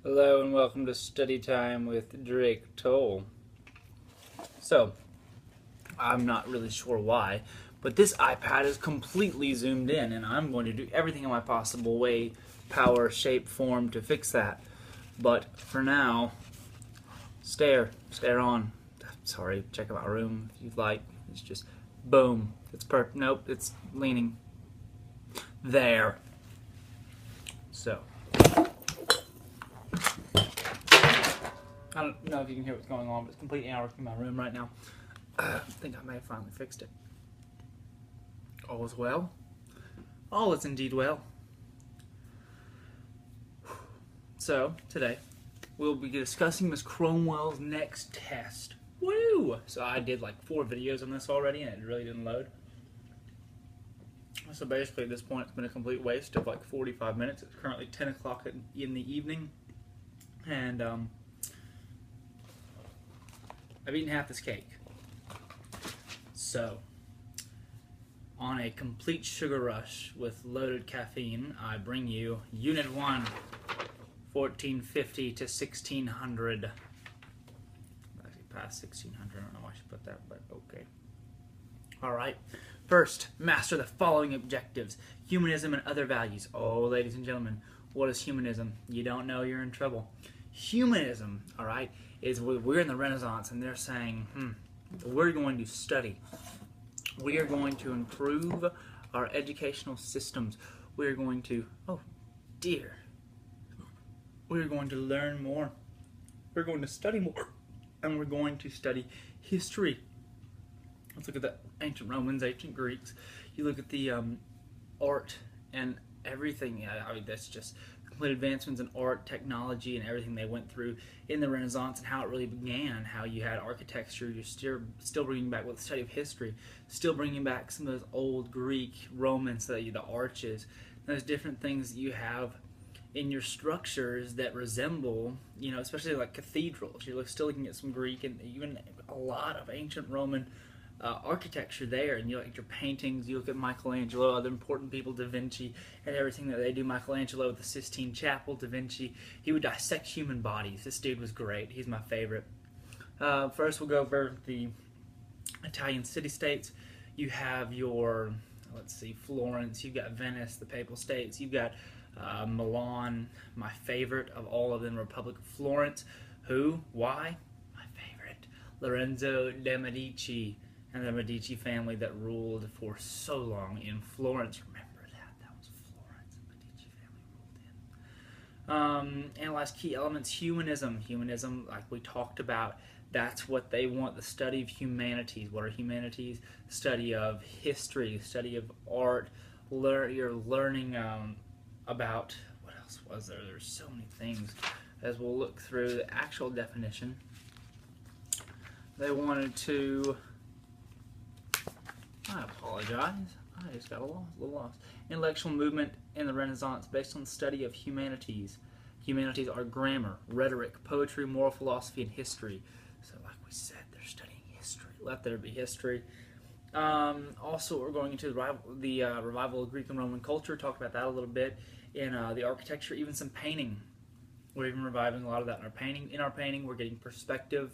Hello and welcome to Study Time with Drake Toll. So, I'm not really sure why, but this iPad is completely zoomed in and I'm going to do everything in my possible way, power, shape, form to fix that. But for now, stare on. Sorry, check out my room if you'd like. It's just, boom. It's perfect. Nope, it's leaning. There. So, I don't know if you can hear what's going on, but it's completely out in my room right now. I think I may have finally fixed it. All is well. All is indeed well. So, today, we'll be discussing Miss Cromwell's next test. Woo! So I did like 4 videos on this already, and it really didn't load. So basically, at this point, it's been a complete waste of like 45 minutes. It's currently 10 o'clock in the evening, and I've eaten half this cake. So, on a complete sugar rush with loaded caffeine, I bring you Unit 1, 1450 to 1600. Actually, past 1600, I don't know why I should put that, but okay. Alright, first, master the following objectives. Humanism and other values. Oh, ladies and gentlemen, what is humanism? You don't know, you're in trouble. Humanism, alright, is we're in the Renaissance and they're saying, we're going to study. We are going to improve our educational systems. We are going to, oh dear, we're going to learn more. We're going to study more. And we're going to study history. Let's look at the ancient Romans, ancient Greeks. You look at the art and everything. I mean, that's just complete advancements in art, technology, and everything they went through in the Renaissance and how it really began. How you had architecture. You're still bringing back with the study of history, still bringing back some of those old Greek, Romans, the arches, those different things that you have in your structures that resemble, especially like cathedrals. You're still looking at some Greek and even a lot of ancient Roman architecture there, and you look at your paintings, you look at Michelangelo, other important people, Da Vinci, and everything that they do. Michelangelo with the Sistine Chapel, Da Vinci, he would dissect human bodies. This dude was great. He's my favorite. First we'll go over the Italian city-states. You have your, let's see, Florence, you've got Venice, the Papal States, you've got Milan, my favorite of all of them, Republic of Florence. Who? Why? My favorite. Lorenzo de' Medici and the Medici family that ruled for so long in Florence. Remember that. That was Florence. The Medici family ruled in. Analyze key elements. Humanism. Humanism, like we talked about, that's what they want. The study of humanities. What are humanities? Study of history, study of art. You're learning about, what else was there? There's so many things. As we'll look through the actual definition, they wanted to, I apologize, I just got a little lost. Intellectual movement in the Renaissance based on the study of humanities. Humanities are grammar, rhetoric, poetry, moral philosophy, and history. So like we said, they're studying history. Let there be history. Also, we're going into the revival of Greek and Roman culture. Talk about that a little bit. In the architecture, even some painting. We're even reviving a lot of that in our painting. In our painting, we're getting perspective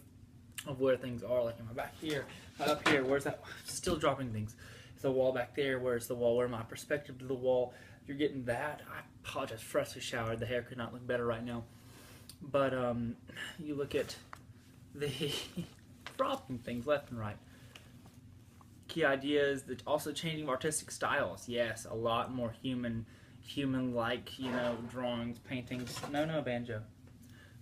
of where things are. Like in my back here, up here, where's that? Still dropping things. The wall back there, where's the wall? Where my perspective to the wall? You're getting that. I apologize, freshly showered. The hair could not look better right now. But you look at the dropping things left and right. Key ideas that also changing artistic styles. Yes, a lot more human-like, drawings, paintings. No, banjo.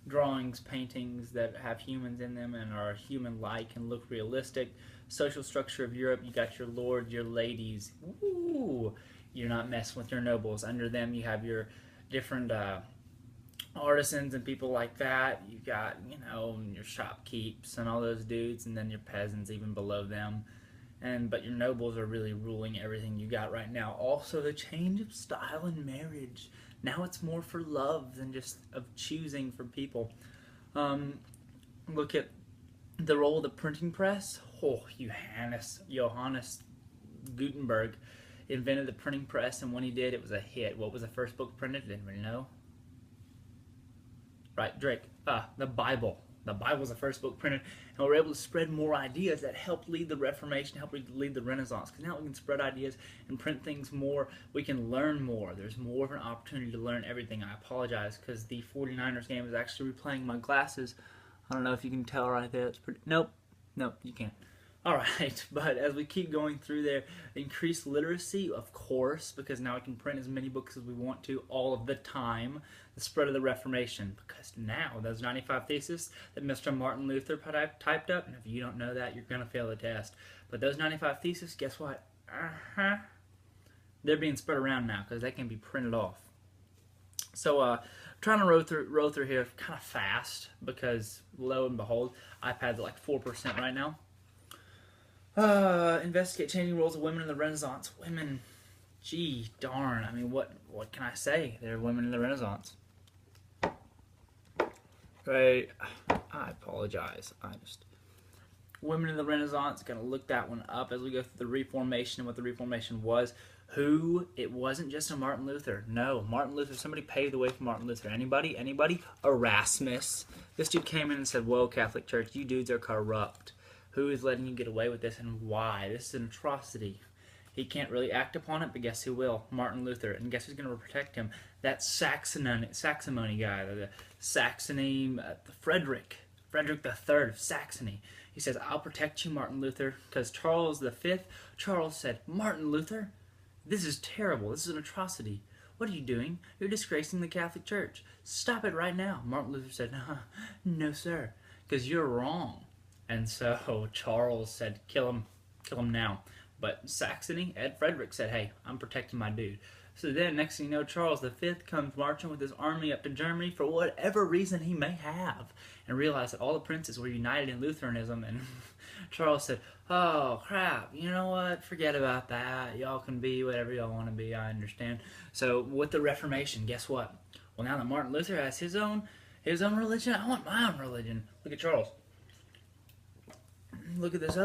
Drawings, paintings that have humans in them and are human-like and look realistic. Social structure of Europe, you got your lords, your ladies. Ooh, you're not messing with your nobles. Under them, you have your different artisans and people like that. You got, your shopkeepers and all those dudes, and then your peasants even below them. But your nobles are really ruling everything you got right now. Also, the change of style in marriage. Now it's more for love than just of choosing for people. Look at the role of the printing press. Oh, Johannes Gutenberg invented the printing press, and when he did, it was a hit. What was the first book printed? Did anybody know? right, Drake, the Bible. The Bible was the first book printed, and we were able to spread more ideas that helped lead the Reformation, helped lead the Renaissance. Because now we can spread ideas and print things more. We can learn more. There's more of an opportunity to learn everything. I apologize because the 49ers game is actually replaying my glasses. I don't know if you can tell right there. It's pretty. Nope, you can't. All right, but as we keep going through there, increased literacy, of course, because now we can print as many books as we want to all of the time. The spread of the Reformation, because now those 95 theses that Mr. Martin Luther typed up, and if you don't know that, you're going to fail the test. But those 95 theses, guess what? They're being spread around now because they can be printed off. So, trying to roll through here kind of fast because, lo and behold, iPad's at like 4% right now. Investigate changing roles of women in the Renaissance. Women, gee darn. I mean, what can I say? They're women in the Renaissance. Right. I apologize. Women in the Renaissance. Gonna look that one up as we go through the Reformation and what the Reformation was. It wasn't just a Martin Luther. No, Martin Luther. Somebody paved the way for Martin Luther. Anybody? Erasmus. This dude came in and said, "Whoa, Catholic Church, you dudes are corrupt. Who is letting you get away with this and why? This is an atrocity." He can't really act upon it, but guess who will? Martin Luther. And guess who's going to protect him? That Saxony guy, the Saxony, Frederick III of Saxony. He says, "I'll protect you, Martin Luther," because Charles V, Charles said, "Martin Luther, this is terrible. This is an atrocity. What are you doing? You're disgracing the Catholic Church. Stop it right now." Martin Luther said, "No, sir, because you're wrong." And so Charles said, kill him now. But Saxony, Ed Frederick said, "Hey, I'm protecting my dude." So then, next thing you know, Charles V comes marching with his army up to Germany for whatever reason he may have, and realized that all the princes were united in Lutheranism, and Charles said, "Oh, crap, you know what? Forget about that. Y'all can be whatever y'all want to be, I understand." So with the Reformation, guess what? Well, now that Martin Luther has his own religion, I want my own religion. Look at Charles. Look at these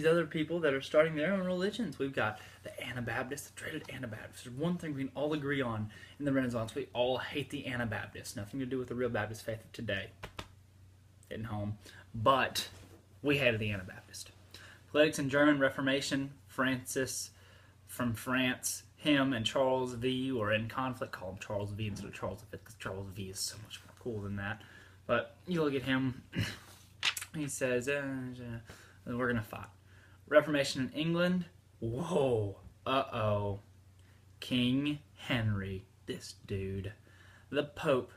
other people that are starting their own religions. We've got the Anabaptists, the dreaded Anabaptists. There's one thing we can all agree on in the Renaissance. We all hate the Anabaptists. Nothing to do with the real Baptist faith of today. Hitting home. But we hated the Anabaptist. Politics and German Reformation, Francis from France, him and Charles V were in conflict. Call him Charles V instead of Charles V because Charles V is so much more cool than that. But you look at him, he says, we're going to fight. Reformation in England, whoa, King Henry, this dude. The Pope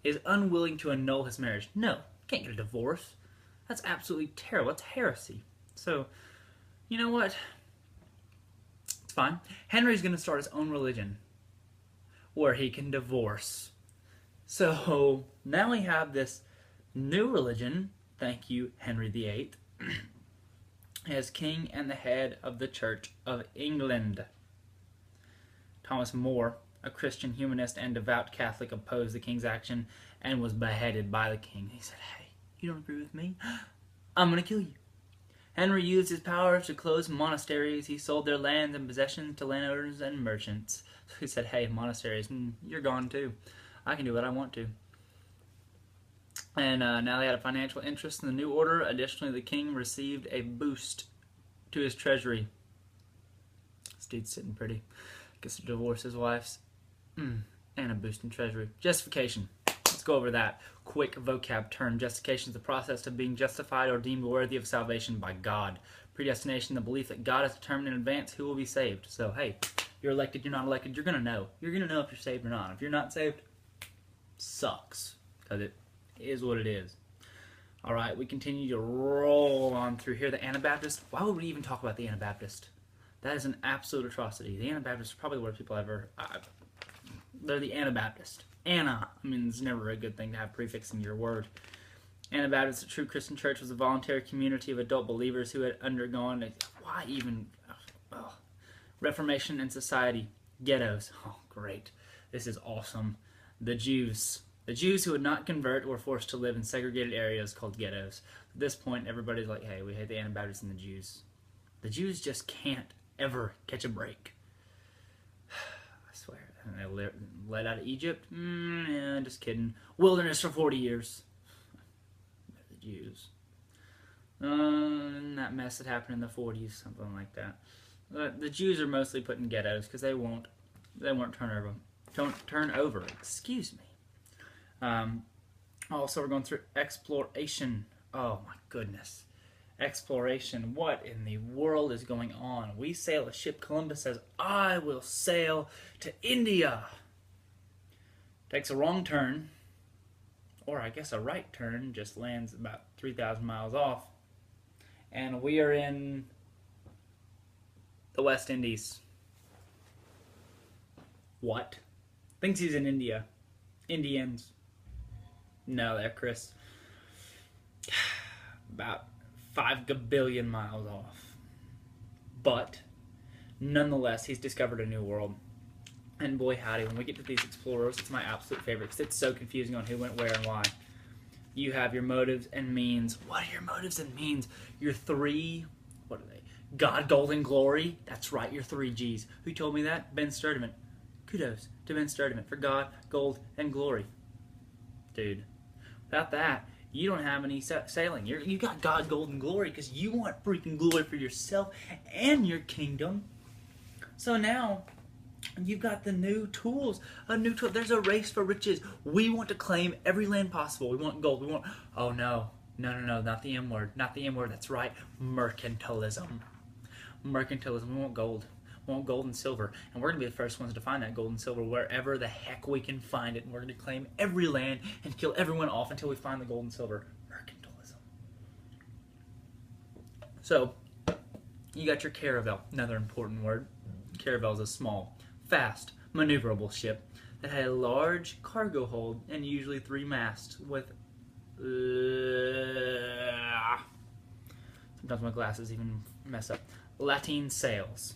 is unwilling to annul his marriage. No, can't get a divorce. That's absolutely terrible. It's heresy. So, you know what? It's fine. Henry's going to start his own religion where he can divorce. So, now we have this new religion, thank you, Henry VIII, as king and the head of the Church of England. Thomas More, a Christian humanist and devout Catholic, opposed the king's action and was beheaded by the king. He said, "Hey, you don't agree with me? I'm going to kill you." Henry used his powers to close monasteries. He sold their lands and possessions to landowners and merchants. So he said, "Hey, monasteries, you're gone too. I can do what I want to." And now they had a financial interest in the new order. Additionally, the king received a boost to his treasury. This dude's sitting pretty. Gets to divorce his wives. And a boost in treasury. Justification. Let's go over that quick vocab term. Justification is the process of being justified or deemed worthy of salvation by God. Predestination, the belief that God has determined in advance who will be saved. So, hey, you're elected, you're not elected, you're going to know. You're going to know if you're saved or not. If you're not saved, sucks. Because it is what it is. Alright, we continue to roll on through here. The Anabaptist. Why would we even talk about the Anabaptist? That is an absolute atrocity. The Anabaptist is probably the worst people ever. They're the Anabaptist. Anna. I mean, it's never a good thing to have prefix in your word. Anabaptist, the true Christian church, was a voluntary community of adult believers who had undergone why even Reformation in society. Ghettos. Oh, great. This is awesome. The Jews. The Jews who would not convert were forced to live in segregated areas called ghettos. At this point, everybody's like, "Hey, we hate the Anabaptists and the Jews." The Jews just can't ever catch a break. I swear. And they led out of Egypt? Yeah, just kidding. Wilderness for 40 years. The Jews. That mess that happened in the 40s, something like that. The Jews are mostly put in ghettos because they weren't turn over. Excuse me. Also, we're going through exploration. Oh my goodness. Exploration. What in the world is going on? We sail a ship. Columbus says, I will sail to India. Takes a wrong turn, or I guess a right turn, just lands about 3,000 miles off. And we are in the West Indies. What? Thinks he's in India. Indians. No, there, Chris. About 5 billion miles off. But, nonetheless, he's discovered a new world. And boy howdy, when we get to these explorers, it's my absolute favorite because it's so confusing on who went where and why. You have your motives and means. What are your motives and means? Your three, what are they? God, gold, and glory. That's right, your 3 G's. Who told me that? Ben Sturdivant. Kudos to Ben Sturdivant for God, gold, and glory. Dude, without that, you don't have any sailing. You got God, gold, and glory because you want freaking glory for yourself and your kingdom. So now, you've got the new tools. A new tool. There's a race for riches. We want to claim every land possible. We want gold. We want... Oh, no. No, not the M word. Not the M word. That's right. Mercantilism. Mercantilism. We want gold. We want gold and silver. And we're going to be the first ones to find that gold and silver wherever the heck we can find it. And we're going to claim every land and kill everyone off until we find the gold and silver. Mercantilism. So, you got your caravel. Another important word. Caravel is a small, fast, maneuverable ship that had a large cargo hold and usually 3 masts with sometimes my glasses even mess up. Lateen sails.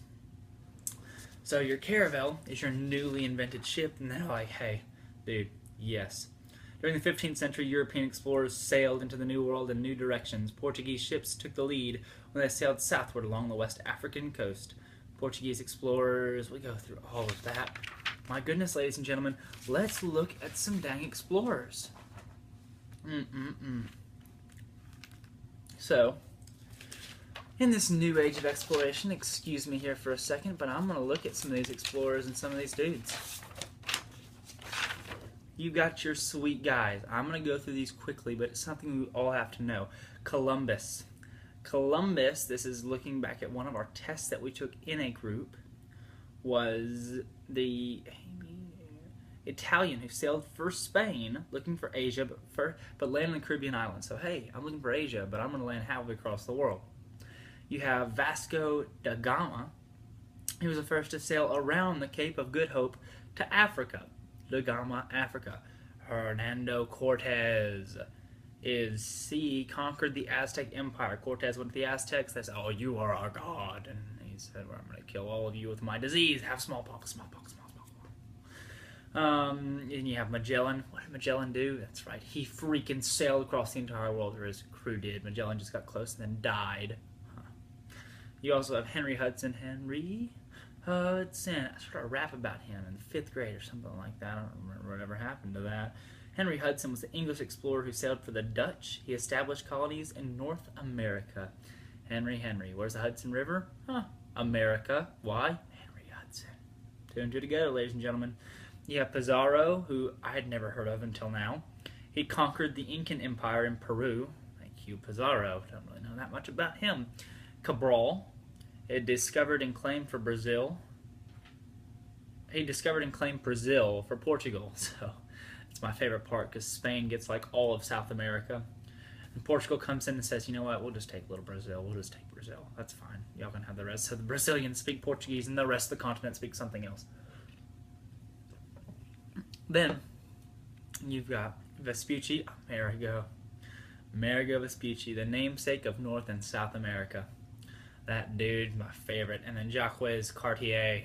So your caravel is your newly invented ship, and they're like, hey, dude, yes. During the 15th century, European explorers sailed into the New World in new directions. Portuguese ships took the lead when they sailed southward along the West African coast. Portuguese explorers, we go through all of that. My goodness, ladies and gentlemen, let's look at some dang explorers. So, in this new age of exploration, excuse me here for a second, but I'm going to look at some of these explorers and some of these dudes. You got your sweet guys. I'm going to go through these quickly, but it's something we all have to know. Columbus. Columbus, this is looking back at one of our tests that we took in a group, was the Italian who sailed for Spain looking for Asia, but landed on the Caribbean islands. So, hey, I'm looking for Asia, but I'm going to land halfway across the world. You have Vasco da Gama. He was the first to sail around the Cape of Good Hope to Africa. Da Gama, Africa. Hernando Cortez conquered the Aztec Empire. Cortez went to the Aztecs. They said, oh, you are our god. And he said, well, I'm going to kill all of you with my disease. Have smallpox. And you have Magellan. What did Magellan do? That's right. He freaking sailed across the entire world, or his crew did. Magellan just got close and then died. You also have Henry Hudson. Henry Hudson. I sort of rap about him in the 5th grade or something like that. I don't remember whatever happened to that. Henry Hudson was the English explorer who sailed for the Dutch. He established colonies in North America. Henry. Where's the Hudson River? America. Why? Henry Hudson. 2 and 2 together, ladies and gentlemen. You have Pizarro, who I had never heard of until now. He conquered the Incan Empire in Peru. Thank you, Pizarro. Don't really know that much about him. Cabral. He discovered and claimed for Brazil. He discovered and claimed Brazil for Portugal. So it's my favorite part because Spain gets like all of South America. And Portugal comes in and says, you know what, we'll just take little Brazil. We'll just take Brazil. That's fine. Y'all can have the rest. So the Brazilians speak Portuguese and the rest of the continent speaks something else. Then you've got Vespucci, Amerigo Vespucci, the namesake of North and South America. That dude, my favorite. And then Jacques Cartier.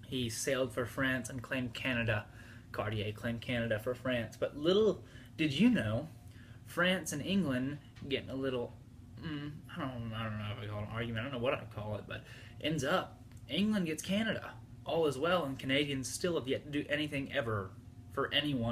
He sailed for France and claimed Canada. Cartier claimed Canada for France. But little did you know, France and England getting a little, I don't know if I call it an argument. I don't know what I'd call it, but ends up, England gets Canada. all is well, and Canadians still have yet to do anything ever for anyone.